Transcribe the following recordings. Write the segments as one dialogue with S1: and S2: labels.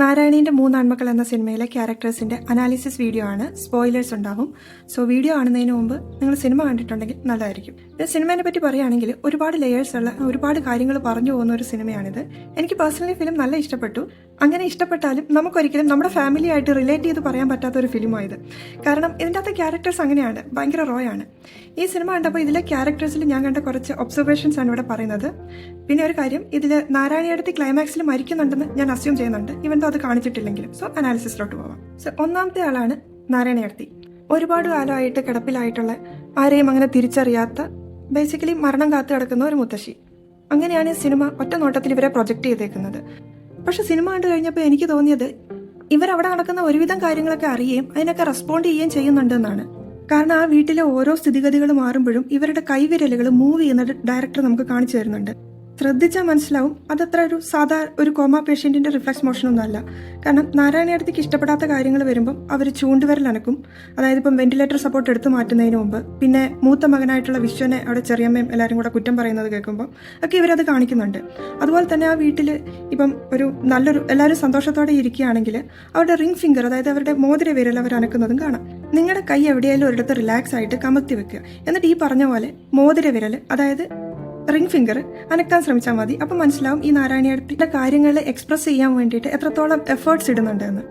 S1: നാരായണീൻ്റെ മൂന്നാൺമക്കൾ എന്ന സിനിമയിലെ ക്യാരക്ടേഴ്സിന്റെ analysis video ആണ്. സ്പോയിലേഴ്സ് ഉണ്ടാവും. സോ വീഡിയോ കാണുന്നതിന് മുമ്പ് നിങ്ങൾ സിനിമ കണ്ടിട്ടുണ്ടെങ്കിൽ നല്ലതായിരിക്കും. ഇത് സിനിമയെ പറ്റി പറയുകയാണെങ്കിൽ ഒരുപാട് ലെയേഴ്സ് ഉള്ള ഒരുപാട് കാര്യങ്ങൾ പറഞ്ഞു പോകുന്ന ഒരു സിനിമയാണിത്. എനിക്ക് പേഴ്സണലി ഫിലിം നല്ല ഇഷ്ടപ്പെട്ടു. അങ്ങനെ ഇഷ്ടപ്പെട്ടാലും നമുക്കൊരിക്കലും നമ്മുടെ ഫാമിലി ആയിട്ട് റിലേറ്റ് ചെയ്ത് പറയാൻ പറ്റാത്ത ഒരു ഫിലിമായത്. കാരണം ഇതിൻ്റെ അകത്തെ ക്യാരക്ടേഴ്സ് അങ്ങനെയാണ്, ഭയങ്കര റോ ആണ്. ഈ സിനിമ കണ്ടപ്പോൾ ഇതിലെ ക്യാരക്ടേഴ്സിൽ ഞാൻ കണ്ട കുറച്ച് ഒബ്സർവേഷൻസ് ആണ് ഇവിടെ പറയുന്നത്. പിന്നെ ഒരു കാര്യം, ഇതിൽ നാരായണിയടുത്ത് ക്ലൈമാക്സിൽ മരിക്കുന്നുണ്ടെന്ന് ഞാൻ അസ്യൂം ചെയ്യുന്നുണ്ട്, ഇവൻ അത് കാണിച്ചിട്ടില്ലെങ്കിലും. സോ അനാലിസിസിലോട്ട് പോവാം. സോ ഒന്നാമത്തെ ആളാണ് നാരായണിയടുത്തി. ഒരുപാട് കാലമായിട്ട് കിടപ്പിലായിട്ടുള്ള, ആരെയും അങ്ങനെ തിരിച്ചറിയാത്ത, ബേസിക്കലി മരണം കാത്തു കിടക്കുന്ന ഒരു മുത്തശ്ശി. അങ്ങനെയാണ് ഈ സിനിമ ഒറ്റ നോട്ടത്തിൽ ഇവരെ പ്രൊജക്റ്റ് ചെയ്തേക്കുന്നത്. പക്ഷെ സിനിമ കണ്ടു കഴിഞ്ഞപ്പോൾ എനിക്ക് തോന്നിയത് ഇവരവിടെ നടക്കുന്ന ഒരുവിധം കാര്യങ്ങളൊക്കെ അറിയുകയും അതിനൊക്കെ റെസ്പോണ്ട് ചെയ്യുകയും ചെയ്യുന്നുണ്ടെന്നാണ്. കാരണം ആ വീട്ടിലെ ഓരോ സ്ഥിതിഗതികൾ മാറുമ്പോഴും ഇവരുടെ കൈവിരലുകൾ മൂവ് ചെയ്യുന്നത് ഡയറക്ടർ നമുക്ക് കാണിച്ചു തരുന്നുണ്ട്. ശ്രദ്ധിച്ചാൽ മനസ്സിലാവും അതത്ര ഒരു കോമ പേഷ്യന്റിന്റെ റിഫ്ലക്സ് മോഷനൊന്നും അല്ല. കാരണം നാരായണിയടുത്തേക്ക് ഇഷ്ടപ്പെടാത്ത കാര്യങ്ങൾ വരുമ്പം അവർ ചൂണ്ടുവിരൽ അനക്കും. അതായത് ഇപ്പം വെന്റിലേറ്റർ സപ്പോർട്ട് എടുത്തു മാറ്റുന്നതിന് മുമ്പ്, പിന്നെ മൂത്ത മകനായിട്ടുള്ള വിശ്വനെ അവിടെ ചെറിയമ്മയും എല്ലാവരും കൂടെ കുറ്റം പറയുന്നത് കേൾക്കുമ്പോൾ ഒക്കെ ഇവരത് കാണിക്കുന്നുണ്ട്. അതുപോലെ തന്നെ ആ വീട്ടിൽ ഇപ്പം എല്ലാവരും സന്തോഷത്തോടെ ഇരിക്കുകയാണെങ്കിൽ അവരുടെ റിംഗ് ഫിംഗർ, അതായത് അവരുടെ മോതിര വിരൽ അവർ അനക്കുന്നതും കാണാം. നിങ്ങളുടെ കൈ എവിടെയായാലും ഒരിടത്ത് റിലാക്സ് ആയിട്ട് കമത്തി വെക്കുക. എന്നിട്ട് ഈ പറഞ്ഞ പോലെ മോതിര വിരൽ, അതായത് റിംഗ് ഫിംഗർ അനക്കാൻ ശ്രമിച്ചാൽ മതി. അപ്പം മനസ്സിലാവും ഈ നാരായണിയടുത്തിന്റെ കാര്യങ്ങൾ എക്സ്പ്രസ് ചെയ്യാൻ വേണ്ടിയിട്ട് എത്രത്തോളം എഫേർട്സ് ഇടുന്നുണ്ടെന്ന്.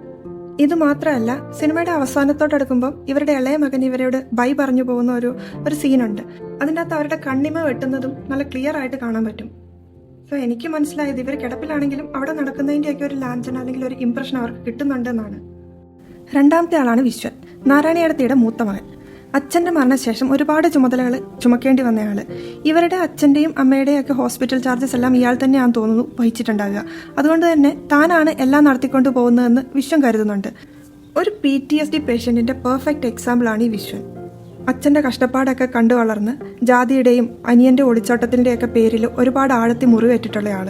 S1: ഇത് മാത്രമല്ല, സിനിമയുടെ അവസാനത്തോടെടുക്കുമ്പോൾ ഇവരുടെ ഇളയ മകൻ ഇവരോട് ബൈ പറഞ്ഞു പോകുന്ന ഒരു സീനുണ്ട്. അതിൻ്റെ അകത്ത് അവരുടെ കണ്ണിമ വെട്ടുന്നതും നല്ല ക്ലിയർ ആയിട്ട് കാണാൻ പറ്റും. സോ എനിക്ക് മനസ്സിലായത് ഇവർ കിടപ്പിലാണെങ്കിലും അവിടെ നടക്കുന്നതിൻ്റെയൊക്കെ ഒരു ലാഞ്ചന അല്ലെങ്കിൽ ഒരു ഇംപ്രഷൻ അവർക്ക് കിട്ടുന്നുണ്ടെന്നാണ്. രണ്ടാമത്തെ ആളാണ് വിശ്വൻ, നാരായണിയടുത്തിയുടെ മൂത്ത മകൻ. അച്ഛൻ്റെ മരണശേഷം ഒരുപാട് ചുമതലകൾ ചുമക്കേണ്ടി വന്നയാൾ. ഇവരുടെ അച്ഛൻ്റെയും അമ്മയുടെയും ഒക്കെ ഹോസ്പിറ്റൽ ചാർജസ് എല്ലാം ഇയാൾ തന്നെയാണെന്ന് തോന്നുന്നു വഹിച്ചിട്ടുണ്ടാകുക. അതുകൊണ്ട് തന്നെ താനാണ് എല്ലാം നടത്തിക്കൊണ്ട് പോകുന്നതെന്ന് വിശ്വൻ കരുതുന്നുണ്ട്. ഒരു PTSD പേഷ്യൻറ്റിൻ്റെ പെർഫെക്റ്റ് എക്സാമ്പിളാണ് ഈ വിശ്വൻ. അച്ഛൻ്റെ കഷ്ടപ്പാടൊക്കെ കണ്ടു വളർന്ന് ജാതിയുടെയും അനിയൻ്റെ ഒളിച്ചോട്ടത്തിൻ്റെയൊക്കെ പേരിൽ ഒരുപാട് ആഴത്തി മുറിവേറ്റിട്ടുള്ളയാൾ.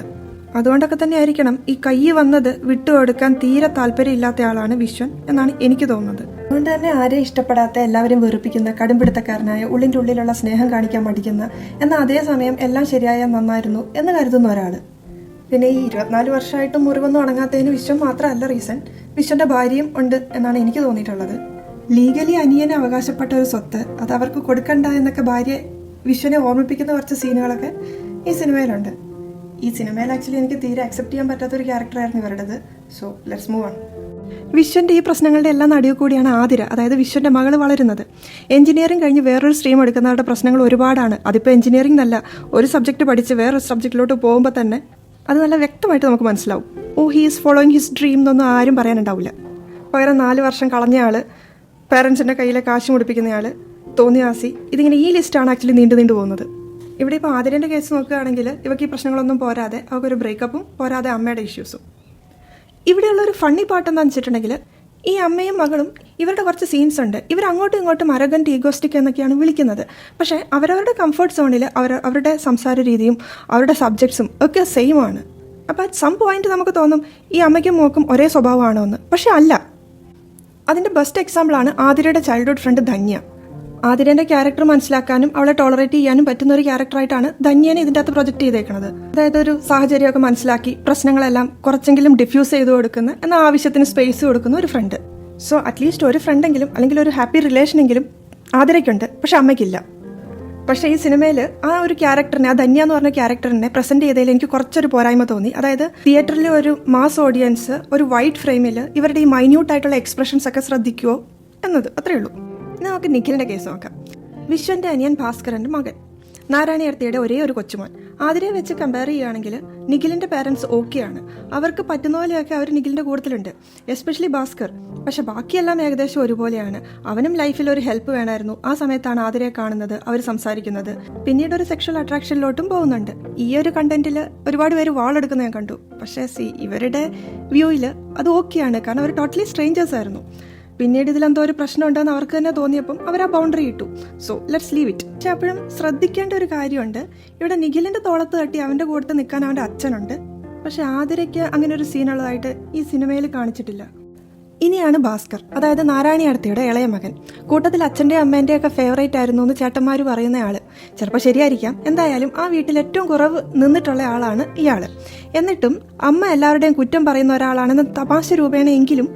S1: അതുകൊണ്ടൊക്കെ തന്നെ ആയിരിക്കണം ഈ കൈ വന്നത് വിട്ടുകൊടുക്കാൻ തീരെ താല്പര്യമില്ലാത്ത ആളാണ് വിശ്വൻ എന്നാണ് എനിക്ക് തോന്നുന്നത്. അതുകൊണ്ട് തന്നെ ആരെയും ഇഷ്ടപ്പെടാത്ത, എല്ലാവരും വെറുപ്പിക്കുന്ന, കടുംപിടുത്തക്കാരനായ, ഉള്ളിൻ്റെ ഉള്ളിലുള്ള സ്നേഹം കാണിക്കാൻ മടിക്കുന്ന, എന്നാൽ അതേസമയം എല്ലാം ശരിയായാൽ നന്നായിരുന്നു എന്ന് കരുതുന്ന ഒരാൾ. പിന്നെ ഈ 24 വർഷമായിട്ടും മുറിവൊന്നും ഉണങ്ങാത്തതിന് വിശ്വൻ മാത്രമല്ല റീസൺ, വിശ്വന്റെ ഭാര്യയും ഉണ്ട് എന്നാണ് എനിക്ക് തോന്നിയിട്ടുള്ളത്. ലീഗലി അനിയന് അവകാശപ്പെട്ട ഒരു സ്വത്ത് അത് അവർക്ക് കൊടുക്കണ്ട എന്നൊക്കെ ഭാര്യ വിശ്വനെ ഓർമ്മിപ്പിക്കുന്ന കുറച്ച് സീനുകളൊക്കെ ഈ സിനിമയിലുണ്ട്. ഈ സിനിമയിൽ ആക്ച്വലി എനിക്ക് തീരെ അക്സെപ്റ്റ് ചെയ്യാൻ പറ്റാത്തൊരു ക്യാരക്ടറായിരുന്നു ഇവരുടേത്. So let's move on. വിശ്വന്റെ ഈ പ്രശ്നങ്ങളുടെ എല്ലാം നടുവ് കൂടിയാണ് ആതിര, അതായത് വിശ്വന്റെ മകൾ വളരുന്നത്. എഞ്ചിനീയറിംഗ് കഴിഞ്ഞ് വേറൊരു സ്ട്രീം എടുക്കുന്നവരുടെ പ്രശ്നങ്ങൾ ഒരുപാടാണ്. അതിപ്പോൾ എഞ്ചിനീയറിംഗ് എന്നല്ല, ഒരു സബ്ജക്ട് പഠിച്ച് വേറൊരു സബ്ജക്റ്റിലോട്ട് പോകുമ്പോൾ തന്നെ അത് നല്ല വ്യക്തമായിട്ട് നമുക്ക് മനസ്സിലാവും. He is following his dream എന്നൊന്നും ആരും പറയാനുണ്ടാവില്ല. പകരം 4 വർഷം കളഞ്ഞയാൾ, പേരൻസിൻ്റെ കയ്യിലെ കാശ് മുടിപ്പിക്കുന്നയാൾ, തോന്നിയാസി, ഇതിങ്ങനെ ഈ ലിസ്റ്റാണ് ആക്ച്വലി നീണ്ടു പോകുന്നത്. ഇവിടെ ഇപ്പോൾ ആതിരൻ്റെ കേസ് നോക്കുകയാണെങ്കിൽ ഇവർക്ക് ഈ പ്രശ്നങ്ങളൊന്നും പോരാതെ അവർക്കൊരു ബ്രേക്കപ്പും പോരാതെ അമ്മയുടെ ഇഷ്യൂസും. ഇവിടെയുള്ളൊരു ഫണ്ണി പാട്ട് എന്താണെന്ന് വെച്ചിട്ടുണ്ടെങ്കിൽ, ഈ അമ്മയും മകളും ഇവരുടെ കുറച്ച് സീൻസ് ഉണ്ട്. ഇവർ അങ്ങോട്ടും ഇങ്ങോട്ടും അരഗന്റ്, ഈഗോസ്റ്റിക് എന്നൊക്കെയാണ് വിളിക്കുന്നത്. പക്ഷേ അവരവരുടെ കംഫർട്ട് സോണിൽ അവരുടെ സംസാര രീതിയും അവരുടെ സബ്ജക്ട്സും ഒക്കെ സെയിം ആണ്. അപ്പോൾ സം പോയിന്റ് നമുക്ക് തോന്നും ഈ അമ്മയ്ക്കും മോക്കും ഒരേ സ്വഭാവമാണോ എന്ന്. പക്ഷെ അല്ല. അതിൻ്റെ ബെസ്റ്റ് എക്സാമ്പിളാണ് ആതിരയുടെ ചൈൽഡ്ഹുഡ് ഫ്രണ്ട് ധന്യ. ആതിരന്റെ ക്യാരക്ടർ മനസ്സിലാക്കാനും അവളെ ടോളറേറ്റ് ചെയ്യാനും പറ്റുന്ന ഒരു ക്യാരക്ടറായിട്ടാണ് ധന്യനെ ഇതിൻ്റെ അകത്ത് പ്രൊജക്ട് ചെയ്തേക്കുന്നത്. അതായത് ഒരു സാഹചര്യമൊക്കെ മനസ്സിലാക്കി പ്രശ്നങ്ങളെല്ലാം കുറച്ചെങ്കിലും ഡിഫ്യൂസ് ചെയ്ത് കൊടുക്കുന്ന, എന്നാൽ ആവശ്യത്തിന് സ്പേസ് കൊടുക്കുന്ന ഒരു ഫ്രണ്ട്. സോ അറ്റ്ലീസ്റ്റ് ഒരു ഫ്രണ്ടെങ്കിലും അല്ലെങ്കിൽ ഒരു ഹാപ്പി റിലേഷനെങ്കിലും ആതിരയ്ക്കുണ്ട്, പക്ഷെ അമ്മയ്ക്കില്ല. പക്ഷേ ഈ സിനിമയിൽ ആ ഒരു ക്യാരക്ടറിനെ, ആ ധന്യ എന്ന് പറഞ്ഞ ക്യാരക്ടറിനെ പ്രസന്റ് ചെയ്തതിൽ എനിക്ക് കുറച്ചൊരു പോരായ്മ തോന്നി. അതായത് തിയേറ്ററിലെ ഒരു മാസ് ഓഡിയൻസ് ഒരു വൈറ്റ് ഫ്രെയിമിൽ ഇവരുടെ ഈ മൈന്യൂട്ടായിട്ടുള്ള എക്സ്പ്രഷൻസ് ഒക്കെ ശ്രദ്ധിക്കുമോ എന്നത്, അത്രേ ഉള്ളൂ. ഇനി നമുക്ക് നിഖിലിന്റെ കേസ് നോക്കാം. വിശ്വന്റെ അനിയൻ ഭാസ്കരന്റെ മകൻ, നാരായണിയടുത്തിയുടെ ഒരേ ഒരു കൊച്ചുമോൻ. ആതിരയെ വെച്ച് കമ്പയർ ചെയ്യുകയാണെങ്കിൽ നിഖിലിന്റെ പാരൻസ് ഓക്കെയാണ്. അവർക്ക് പറ്റുന്ന പോലെയൊക്കെ അവർ നിഖിലിന്റെ കൂട്ടത്തിലുണ്ട്, എസ്പെഷ്യലി ഭാസ്കർ. പക്ഷെ ബാക്കിയെല്ലാം ഏകദേശം ഒരുപോലെയാണ്. അവനും ലൈഫിൽ ഒരു ഹെൽപ്പ് വേണമായിരുന്നു. ആ സമയത്താണ് ആതിരയെ കാണുന്നത്, അവർ സംസാരിക്കുന്നത്, പിന്നീട് ഒരു സെക്ഷൽ അട്രാക്ഷനിലോട്ടും പോകുന്നുണ്ട്. ഈ ഒരു കണ്ടന്റിൽ ഒരുപാട് പേര് വാളെടുക്കുന്ന ഞാൻ കണ്ടു. പക്ഷേ ഇവരുടെ വ്യൂവിൽ അത് ഓക്കെയാണ്, കാരണം അവർ ടോട്ടലി സ്ട്രേഞ്ചേഴ്സ് ആയിരുന്നു. പിന്നീട് ഇതിലെന്തോ ഒരു പ്രശ്നം ഉണ്ടെന്ന് അവർക്ക് തന്നെ തോന്നിയപ്പം അവർ ആ ബൗണ്ടറി ഇട്ടു. So let's leave it. പക്ഷെ അപ്പോഴും ശ്രദ്ധിക്കേണ്ട ഒരു കാര്യമുണ്ട്, ഇവിടെ നിഖിലിന്റെ തോളത്ത് തട്ടി അവന്റെ കൂട്ടത്ത് നിൽക്കാൻ അവന്റെ അച്ഛനുണ്ട്. പക്ഷെ ആതിരയ്ക്ക് അങ്ങനെ ഒരു സീനുള്ളതായിട്ട് ഈ സിനിമയിൽ കാണിച്ചിട്ടില്ല. ഇനിയാണ് ഭാസ്കർ, അതായത് നാരായണിയടുത്തിയുടെ ഇളയ മകൻ. കൂട്ടത്തിൽ അച്ഛൻ്റെയും അമ്മേൻ്റെയും ഒക്കെ ഫേവറേറ്റ് ആയിരുന്നു എന്ന് ചേട്ടന്മാർ പറയുന്നയാള്. ചിലപ്പോൾ ശരിയായിരിക്കാം. എന്തായാലും ആ വീട്ടിൽ ഏറ്റവും കുറവ് നിന്നിട്ടുള്ള ആളാണ് ഇയാൾ. എന്നിട്ടും അമ്മ എല്ലാവരുടെയും കുറ്റം പറയുന്ന ഒരാളാണെന്ന് തമാശ രൂപേണയെങ്കിലും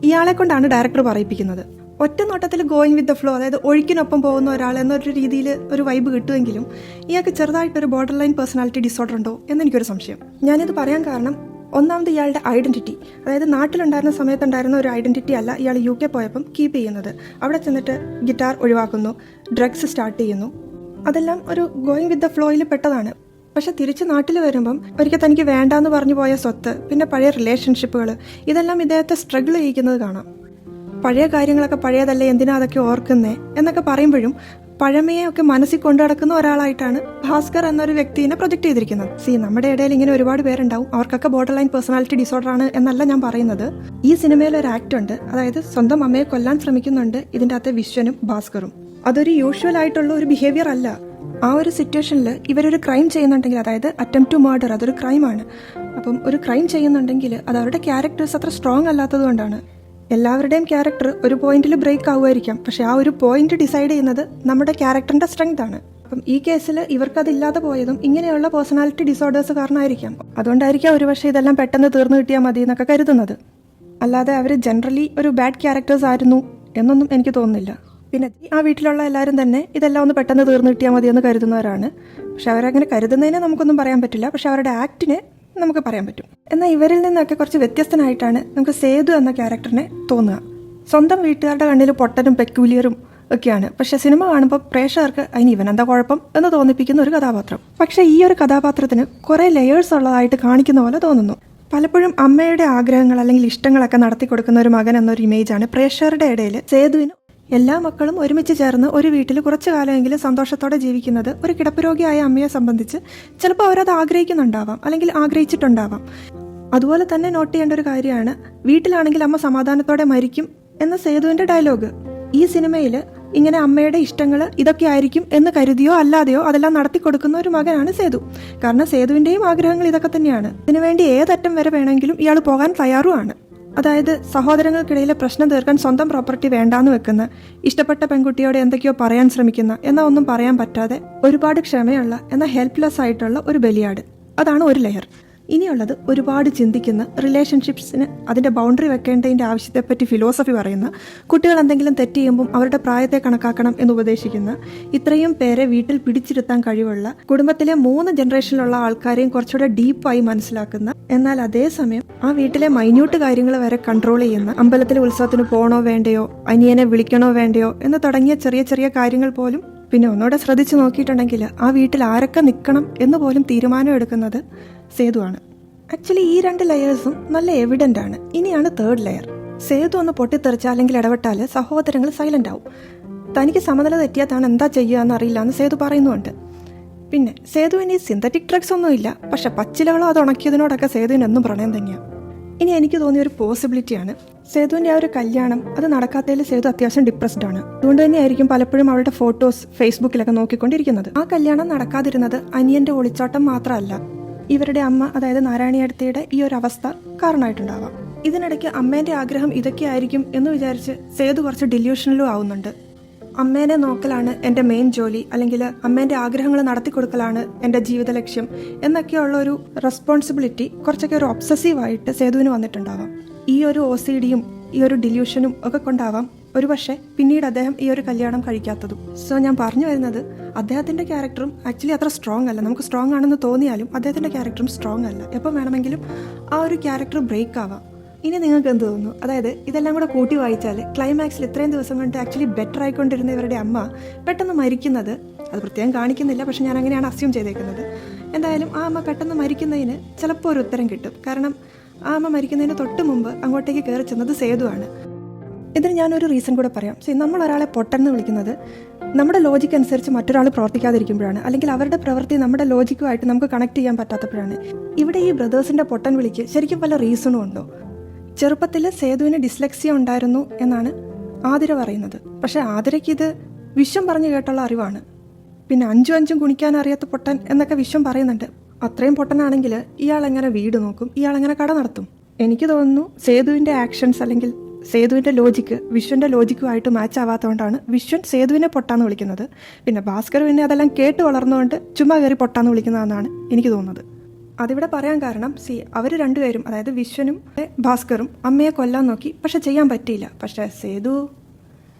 S1: ഇയാളെ കൊണ്ടാണ് ഡയറക്ടർ പറയിപ്പിക്കുന്നത്. ഒറ്റ നോട്ടത്തിൽ ഗോയിങ് വിത്ത് ദ ഫ്ലോ, അതായത് ഒഴുക്കിനൊപ്പം പോകുന്ന ഒരാൾ എന്നൊരു രീതിയിൽ ഒരു വൈബ് കിട്ടുമെങ്കിലും ഇയാൾക്ക് ചെറുതായിട്ടൊരു ബോർഡർ ലൈൻ പേഴ്സണാലിറ്റി ഡിസോർഡർ ഉണ്ടോ എന്നെനിക്കൊരു സംശയം. ഞാനിത് പറയാൻ കാരണം, ഒന്നാമത് ഇയാളുടെ ഐഡന്റിറ്റി, അതായത് നാട്ടിലുണ്ടായിരുന്ന സമയത്തുണ്ടായിരുന്ന ഒരു ഐഡന്റിറ്റി അല്ല ഇയാൾ UK പോയപ്പം കീപ്പ് ചെയ്യുന്നത്. അവിടെ ചെന്നിട്ട് ഗിറ്റാർ ഒഴിവാക്കുന്നു, ഡ്രഗ്സ് സ്റ്റാർട്ട് ചെയ്യുന്നു. അതെല്ലാം ഒരു ഗോയിങ് വിത്ത് ദ ഫ്ലോയിൽ പെട്ടതാണ്. പക്ഷെ തിരിച്ച് നാട്ടിൽ വരുമ്പം ഒരിക്കൽ തനിക്ക് വേണ്ടാന്ന് പറഞ്ഞു പോയ സ്വത്ത്, പിന്നെ പഴയ റിലേഷൻഷിപ്പുകൾ, ഇതെല്ലാം ഇദ്ദേഹത്തെ സ്ട്രഗിൾ ചെയ്യിക്കുന്നത് കാണാം. പഴയ കാര്യങ്ങളൊക്കെ പഴയതല്ലേ, എന്തിനാ അതൊക്കെ ഓർക്കുന്നേ എന്നൊക്കെ പറയുമ്പോഴും പഴമയൊക്കെ മനസ്സിൽ കൊണ്ടു നടക്കുന്ന ഒരാളായിട്ടാണ് ഭാസ്കർ എന്നൊരു വ്യക്തിയെ പ്രൊജക്ട് ചെയ്തിരിക്കുന്നത്. നമ്മുടെ ഇടയിൽ ഇങ്ങനെ ഒരുപാട് പേരുണ്ടാവും, അവർക്കൊക്കെ ബോർഡർ ലൈൻ പേഴ്സണാലിറ്റി ഡിസോർഡർ ആണ് എന്നല്ല ഞാൻ പറയുന്നത്. ഈ സിനിമയിൽ ഒരു ആക്ട് ഉണ്ട്, അതായത് സ്വന്തം അമ്മയെ കൊല്ലാൻ ശ്രമിക്കുന്നുണ്ട് ഇതിൻ്റെ അകത്തെ വിശ്വനും ഭാസ്കറും. അതൊരു യൂഷ്വൽ ആയിട്ടുള്ള ഒരു ബിഹേവിയർ അല്ല. ആ ഒരു സിറ്റുവേഷനിൽ ഇവരൊരു ക്രൈം ചെയ്യുന്നുണ്ടെങ്കിൽ, അതായത് അറ്റംപ്റ്റ് ടു മർഡർ, അതൊരു ക്രൈമാണ്. അപ്പം ഒരു ക്രൈം ചെയ്യുന്നുണ്ടെങ്കിൽ അത് അവരുടെ ക്യാരക്ടേഴ്സ് അത്ര സ്ട്രോങ് അല്ലാത്തത് കൊണ്ടാണ്. എല്ലാവരുടെയും ക്യാരക്ടർ ഒരു പോയിന്റിൽ ബ്രേക്ക് ആവുമായിരിക്കാം, പക്ഷെ ആ ഒരു പോയിന്റ് ഡിസൈഡ് ചെയ്യുന്നത് നമ്മുടെ ക്യാരക്ടറിന്റെ സ്ട്രെങ്ത് ആണ്. അപ്പം ഈ കേസിൽ ഇവർക്കതില്ലാതെ പോയതും ഇങ്ങനെയുള്ള പേഴ്സണാലിറ്റി ഡിസോർഡേഴ്സ് കാരണമായിരിക്കാം. അതുകൊണ്ടായിരിക്കാം ഒരുപക്ഷെ ഇതെല്ലാം പെട്ടെന്ന് തീർന്നു കിട്ടിയാൽ മതി എന്നൊക്കെ കരുതുന്നത്. അല്ലാതെ അവർ ജനറലി ഒരു ബാഡ് ക്യാരക്ടേഴ്സ് ആയിരുന്നു എന്നൊന്നും എനിക്ക് തോന്നുന്നില്ല. പിന്നെ ആ വീട്ടിലുള്ള എല്ലാവരും തന്നെ ഇതെല്ലാം ഒന്ന് പെട്ടെന്ന് തീർന്നു കിട്ടിയാൽ മതി എന്ന് കരുതുന്നവരാണ്. പക്ഷെ അവരങ്ങനെ കരുതുന്നതിനെ നമുക്കൊന്നും പറയാൻ പറ്റില്ല, പക്ഷെ അവരുടെ ആക്ടിനെ നമുക്ക് പറയാൻ പറ്റും. എന്നാൽ ഇവരിൽ നിന്നൊക്കെ കുറച്ച് വ്യത്യസ്തനായിട്ടാണ് നമുക്ക് സേതു എന്ന ക്യാരക്ടറിനെ തോന്നുക. സ്വന്തം വീട്ടുകാരുടെ കണ്ണിൽ പൊട്ടനും പെക്യൂലിയറും ഒക്കെയാണ്, പക്ഷെ സിനിമ കാണുമ്പോൾ പ്രേക്ഷകർക്ക് അതിന് ഇവനെന്താ കുഴപ്പം എന്ന് തോന്നിപ്പിക്കുന്ന ഒരു കഥാപാത്രം. പക്ഷെ ഈ ഒരു കഥാപാത്രത്തിന് കുറേ ലെയേഴ്സ് ഉള്ളതായിട്ട് കാണിക്കുന്ന പോലെ തോന്നുന്നു. പലപ്പോഴും അമ്മയുടെ ആഗ്രഹങ്ങൾ അല്ലെങ്കിൽ ഇഷ്ടങ്ങളൊക്കെ നടത്തി കൊടുക്കുന്ന ഒരു മകൻ എന്നൊരു ഇമേജാണ് പ്രേക്ഷകരുടെ ഇടയിൽ സേതുവിന്. എല്ലാ മക്കളും ഒരുമിച്ച് ചേർന്ന് ഒരു വീട്ടിൽ കുറച്ചു കാലമെങ്കിലും സന്തോഷത്തോടെ ജീവിക്കുന്നത് ഒരു കിടപ്പുരോഗിയായ അമ്മയെ സംബന്ധിച്ച് ചിലപ്പോൾ അവരത് ആഗ്രഹിക്കുന്നുണ്ടാവാം, അല്ലെങ്കിൽ ആഗ്രഹിച്ചിട്ടുണ്ടാവാം. അതുപോലെ തന്നെ നോട്ട് ചെയ്യേണ്ട ഒരു കാര്യമാണ്, വീട്ടിലാണെങ്കിൽ അമ്മ സമാധാനത്തോടെ മരിക്കും എന്ന സേതുവിന്റെ ഡയലോഗ്. ഈ സിനിമയിൽ ഇങ്ങനെ അമ്മയുടെ ഇഷ്ടങ്ങൾ ഇതൊക്കെ ആയിരിക്കും എന്ന് കരുതിയോ അല്ലാതെയോ അതെല്ലാം നടത്തി കൊടുക്കുന്ന ഒരു മകനാണ് സേതു. കാരണം സേതുവിന്റെയും ആഗ്രഹങ്ങൾ ഇതൊക്കെ തന്നെയാണ്. ഇതിനുവേണ്ടി ഏതറ്റം വരെ വേണമെങ്കിലും ഇയാൾ പോകാൻ തയ്യാറുമാണ്. അതായത് സഹോദരങ്ങൾക്കിടയിലെ പ്രശ്നം തീർക്കാൻ സ്വന്തം പ്രോപ്പർട്ടി വേണ്ടാന്ന് വെക്കുന്ന, ഇഷ്ടപ്പെട്ട പെൺകുട്ടിയോട് എന്തൊക്കെയോ പറയാൻ ശ്രമിക്കുന്ന, എന്നാൽ ഒന്നും പറയാൻ പറ്റാതെ ഒരുപാട് ക്ഷമയുള്ള എന്നാൽ ഹെൽപ്ലെസ് ആയിട്ടുള്ള ഒരു ബലിയാട്. അതാണ് ഒരു ലെയർ. ഇനിയുള്ളത് ഒരുപാട് ചിന്തിക്കുന്ന, റിലേഷൻഷിപ്സിന് അതിന്റെ ബൗണ്ടറി വെക്കേണ്ടതിന്റെ ആവശ്യത്തെപ്പറ്റി ഫിലോസഫി പറയുന്ന, കുട്ടികൾ എന്തെങ്കിലും തെറ്റ് ചെയ്യുമ്പം അവരുടെ പ്രായത്തെ കണക്കാക്കണം എന്ന് ഉപദേശിക്കുന്ന, ഇത്രയും പേരെ വീട്ടിൽ പിടിച്ചിരുത്താൻ കഴിവുള്ള, കുടുംബത്തിലെ 3 ജനറേഷനിലുള്ള ആൾക്കാരെയും കുറച്ചുകൂടെ ഡീപ്പായി മനസ്സിലാക്കുന്ന, എന്നാൽ അതേസമയം ആ വീട്ടിലെ മൈന്യൂട്ട് കാര്യങ്ങൾ വരെ കൺട്രോൾ ചെയ്യുന്ന, അമ്പലത്തിലെ ഉത്സവത്തിന് പോകണോ വേണ്ടയോ, അനിയനെ വിളിക്കണോ വേണ്ടയോ എന്ന് തുടങ്ങിയ ചെറിയ ചെറിയ കാര്യങ്ങൾ പോലും, പിന്നെ ഒന്നുകൂടെ ശ്രദ്ധിച്ചു നോക്കിയിട്ടുണ്ടെങ്കിൽ ആ വീട്ടിൽ ആരൊക്കെ നിൽക്കണം എന്ന് പോലും തീരുമാനം എടുക്കുന്നത് സേതുവാണ്. ആക്ച്വലി ഈ 2 ലെയേഴ്സും നല്ല എവിഡന്റ് ആണ്. ഇനിയാണ് 3rd ലെയർ. സേതു ഒന്ന് പൊട്ടിത്തെറിച്ച അല്ലെങ്കിൽ ഇടപെട്ടാൽ സഹോദരങ്ങൾ സൈലന്റ് ആവും. തനിക്ക് സമനില തെറ്റിയാൽ താൻ എന്താ ചെയ്യുക എന്നറിയില്ല എന്ന് സേതു പറയുന്നുണ്ട്. പിന്നെ സേതുവിന് ഈ സിന്തറ്റിക് ഡ്രഗ്സ് ഒന്നുമില്ല, പക്ഷെ പച്ചിലകളോ അത് ഉണക്കിയതിനോടൊക്കെ സേതുവിന് എന്നും പ്രണയം തന്നെയാണ്. ഇനി എനിക്ക് തോന്നിയ ഒരു പോസിബിലിറ്റിയാണ് സേതുവിന്റെ ആ ഒരു കല്യാണം. അത് നടക്കാത്തതിൽ സേതു അത്യാവശ്യം ഡിപ്രസ്ഡ് ആണ്. അതുകൊണ്ട് തന്നെയായിരിക്കും പലപ്പോഴും അവളുടെ ഫോട്ടോസ് ഫേസ്ബുക്കിലൊക്കെ നോക്കിക്കൊണ്ടിരിക്കുന്നത്. ആ കല്യാണം നടക്കാതിരുന്നത് അനിയന്റെ ഒളിച്ചോട്ടം മാത്രമല്ല, ഇവരുടെ അമ്മ, അതായത് നാരായണിയടുത്തയുടെ ഈ ഒരു അവസ്ഥ കാരണമായിട്ടുണ്ടാവാം. ഇതിനിടയ്ക്ക് അമ്മേന്റെ ആഗ്രഹം ഇതൊക്കെ ആയിരിക്കും എന്ന് വിചാരിച്ച് സേതു കുറച്ച് ഡില്യൂഷനിലും ആവുന്നുണ്ട്. അമ്മേനെ നോക്കലാണ് എൻ്റെ മെയിൻ ജോലി, അല്ലെങ്കിൽ അമ്മേന്റെ ആഗ്രഹങ്ങൾ നടത്തി കൊടുക്കലാണ് എൻ്റെ ജീവിത ലക്ഷ്യം എന്നൊക്കെയുള്ള ഒരു റെസ്പോൺസിബിലിറ്റി കുറച്ചൊക്കെ ഒരു ഒബ്സസീവായിട്ട് സേതുവിന് വന്നിട്ടുണ്ടാവാം. ഈ ഒരു OCDയും ഈ ഒരു ഡില്യൂഷനും ഒക്കെ കൊണ്ടാവാം ഒരുപക്ഷെ പിന്നീട് അദ്ദേഹം ഈ ഒരു കല്യാണം കഴിക്കാത്തതും. സോ ഞാൻ പറഞ്ഞു വരുന്നത്, അദ്ദേഹത്തിന്റെ ക്യാരക്ടറും ആക്ച്വലി അത്ര സ്ട്രോങ് അല്ല. നമുക്ക് സ്ട്രോങ് ആണെന്ന് തോന്നിയാലും അദ്ദേഹത്തിന്റെ ക്യാരക്ടറും സ്ട്രോങ് അല്ല. എപ്പോൾ വേണമെങ്കിലും ആ ഒരു ക്യാരക്ടർ ബ്രേക്ക് ആവാം. ഇനി നിങ്ങൾക്ക് എന്ത് തോന്നുന്നു? അതായത് ഇതെല്ലാം കൂടെ കൂട്ടി വായിച്ചാൽ ക്ലൈമാക്സിൽ ഇത്രയും ദിവസം കൊണ്ട് ആക്ച്വലി ബെറ്റർ ആയിക്കൊണ്ടിരുന്ന ഇവരുടെ അമ്മ പെട്ടെന്ന് മരിക്കുന്നത്, അത് പ്രത്യേകം കാണിക്കുന്നില്ല, പക്ഷെ ഞാൻ അങ്ങനെയാണ് അസ്യൂം ചെയ്തേക്കുന്നത്. എന്തായാലും ആ അമ്മ പെട്ടെന്ന് മരിക്കുന്നതിന് ചിലപ്പോൾ ഒരു ഉത്തരം കിട്ടും. കാരണം ആ അമ്മ മരിക്കുന്നതിന് തൊട്ട് മുമ്പ് അങ്ങോട്ടേക്ക് കയറി ചെന്നത് സേതുവാണ്. ഇതിന് ഞാനൊരു റീസൺ കൂടെ പറയാം. നമ്മൾ ഒരാളെ പൊട്ടെന്ന് വിളിക്കുന്നത് നമ്മുടെ ലോജിക്ക് അനുസരിച്ച് മറ്റൊരാൾ പ്രവർത്തിക്കാതിരിക്കുമ്പോഴാണ്, അല്ലെങ്കിൽ അവരുടെ പ്രവൃത്തി നമ്മുടെ ലോജിക്കുമായിട്ട് നമുക്ക് കണക്ട് ചെയ്യാൻ പറ്റാത്തപ്പോഴാണ്. ഇവിടെ ഈ ബ്രദേഴ്സിന്റെ പൊട്ടൻ വിളിക്ക് ശരിക്കും വല്ല റീസണും ഉണ്ടോ? ചെറുപ്പത്തിൽ സേതുവിന് ഡിസ്ലെക്സിയ ഉണ്ടായിരുന്നു എന്നാണ് ആതിര പറയുന്നത്. പക്ഷെ ആതിരയ്ക്ക് ഇത് വിശ്വം പറഞ്ഞു കേട്ടുള്ള അറിവാണ്. പിന്നെ 5 കുണിക്കാൻ അറിയാത്ത പൊട്ടൻ എന്നൊക്കെ വിശ്വം പറയുന്നുണ്ട്. അത്രയും പൊട്ടനാണെങ്കിൽ ഇയാൾ എങ്ങനെ വീട് നോക്കും, ഇയാൾ എങ്ങനെ കട നടത്തും? എനിക്ക് തോന്നുന്നു സേതുവിന്റെ ആക്ഷൻസ് അല്ലെങ്കിൽ സേതുവിൻ്റെ ലോജിക്ക് വിശ്വൻ്റെ ലോജിക്കുമായിട്ട് മാച്ച് ആവാത്തതുകൊണ്ടാണ് വിശ്വൻ സേതുവിനെ പൊട്ടാന്ന് വിളിക്കുന്നത്. പിന്നെ ഭാസ്കർ പിന്നെ അതെല്ലാം കേട്ട് വളർന്നുകൊണ്ട് ചുമ്മാ കയറി പൊട്ടാന്ന് വിളിക്കുന്നതെന്നാണ് എനിക്ക് തോന്നുന്നത്. അതിവിടെ പറയാൻ കാരണം അവർ രണ്ടുപേരും, അതായത് വിശ്വനും ഭാസ്കറും അമ്മയെ കൊല്ലാൻ നോക്കി, പക്ഷെ ചെയ്യാൻ പറ്റിയില്ല. പക്ഷേ സേതു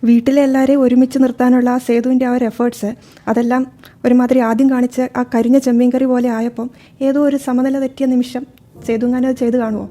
S1: വീട്ടിലെ എല്ലാവരെയും ഒരുമിച്ച് നിർത്താനുള്ള ആ സേതുവിൻ്റെ ആ ഒരു എഫേർട്സ്, അതെല്ലാം ഒരുമാതിരി ആദ്യം കാണിച്ച ആ കരിഞ്ഞ ചെമ്മീൻ കറി പോലെ ആയപ്പം ഏതോ ഒരു സമനില തെറ്റിയ നിമിഷം സേതുങ്ങാനത് ചെയ്ത് കാണുമോ?